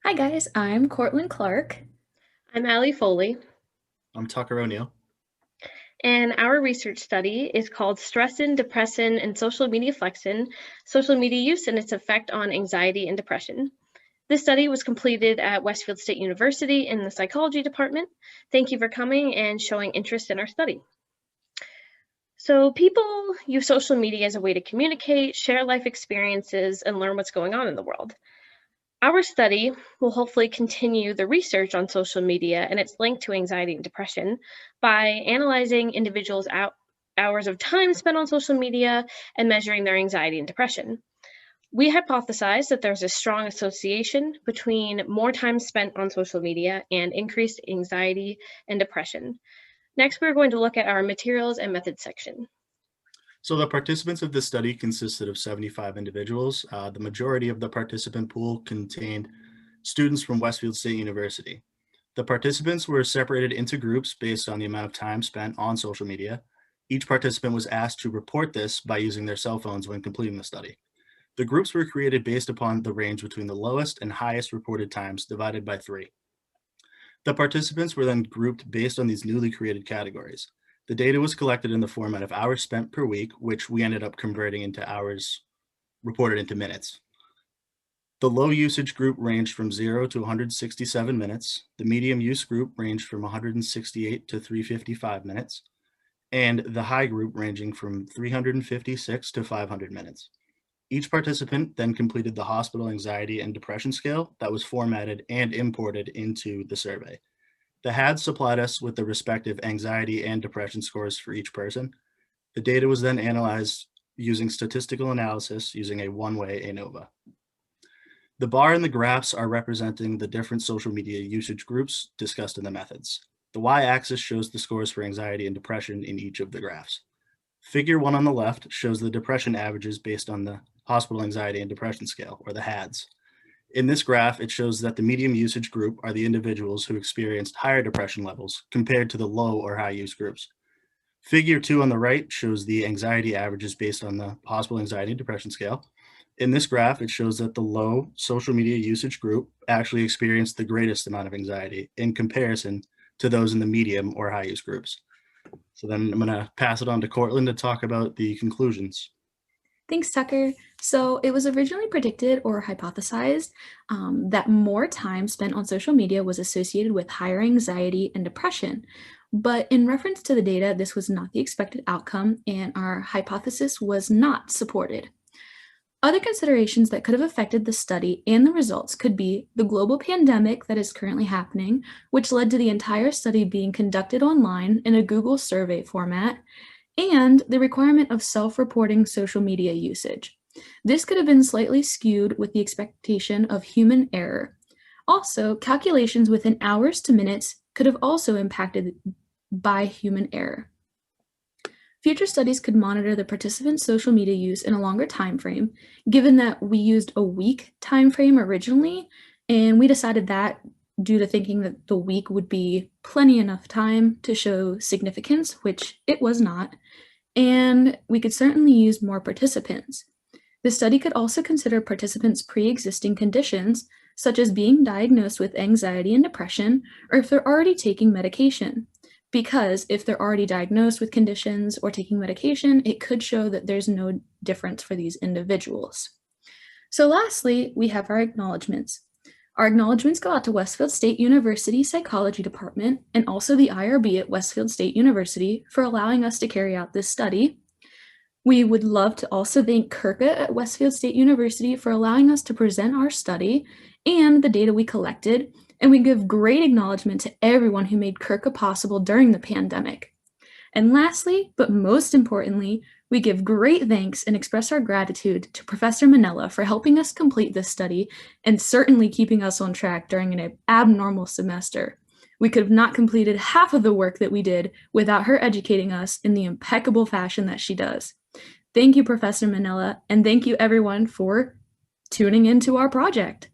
Hi guys, I'm Cortland Clark. I'm Allie Foley, I'm Tucker O'Neill. and our research study is called Stressin, Depressin, and Social Media Flexin, Social Media Use and Its Effect on Anxiety and Depression. This study was completed at Westfield State University in the psychology department. Thank you for coming and showing interest in our study. So people use social media as a way to communicate, share life experiences, and learn what's going on in the world. Our study will hopefully continue the research on social media and its link to anxiety and depression by analyzing individuals' hours of time spent on social media and measuring their anxiety and depression. We hypothesize that there's a strong association between more time spent on social media and increased anxiety and depression. Next, we're going to look at our materials and methods section. So the participants of this study consisted of 75 individuals. The majority of the participant pool contained students from Westfield State University. The participants were separated into groups based on the amount of time spent on social media. Each participant was asked to report this by using their cell phones when completing the study. The groups were created based upon the range between the lowest and highest reported times divided by 3. The participants were then grouped based on these newly created categories. The data was collected in the format of hours spent per week, which we ended up converting into hours reported into minutes. The low usage group ranged from 0 to 167 minutes. The medium use group ranged from 168 to 355 minutes. And the high group ranging from 356 to 500 minutes. Each participant then completed the hospital anxiety and depression scale that was formatted and imported into the survey. The HAD supplied us with the respective anxiety and depression scores for each person. The data was then analyzed using statistical analysis using a one-way ANOVA. The bar and the graphs are representing the different social media usage groups discussed in the methods. The y-axis shows the scores for anxiety and depression in each of the graphs. Figure 1 on the left shows the depression averages based on the hospital anxiety and depression scale, or the HADS. In this graph, it shows that the medium usage group are the individuals who experienced higher depression levels compared to the low or high use groups. Figure 2 on the right shows the anxiety averages based on the hospital anxiety and depression scale. In this graph, it shows that the low social media usage group actually experienced the greatest amount of anxiety in comparison to those in the medium or high use groups. So then I'm going to pass it on to Cortland to talk about the conclusions. Thanks, Tucker. So it was originally predicted or hypothesized that more time spent on social media was associated with higher anxiety and depression. But in reference to the data, this was not the expected outcome, and our hypothesis was not supported. Other considerations that could have affected the study and the results could be the global pandemic that is currently happening, which led to the entire study being conducted online in a Google survey format, and the requirement of self-reporting social media usage. This could have been slightly skewed with the expectation of human error. Also, calculations within hours to minutes could have also impacted by human error. Future studies could monitor the participants' social media use in a longer time frame, given that we used a week time frame originally, and we decided that due to thinking that the week would be plenty enough time to show significance, which it was not, and we could certainly use more participants. The study could also consider participants' pre-existing conditions, such as being diagnosed with anxiety and depression, or if they're already taking medication. Because if they're already diagnosed with conditions or taking medication, it could show that there's no difference for these individuals. So lastly, we have our acknowledgements. Our acknowledgements go out to Westfield State University Psychology Department and also the IRB at Westfield State University for allowing us to carry out this study. We would love to also thank Kirka at Westfield State University for allowing us to present our study and the data we collected, and we give great acknowledgement to everyone who made Kirka possible during the pandemic. And lastly, but most importantly, we give great thanks and express our gratitude to Professor Manella for helping us complete this study and certainly keeping us on track during an abnormal semester. We could have not completed half of the work that we did without her educating us in the impeccable fashion that she does. Thank you, Professor Manella, and thank you everyone for tuning into our project.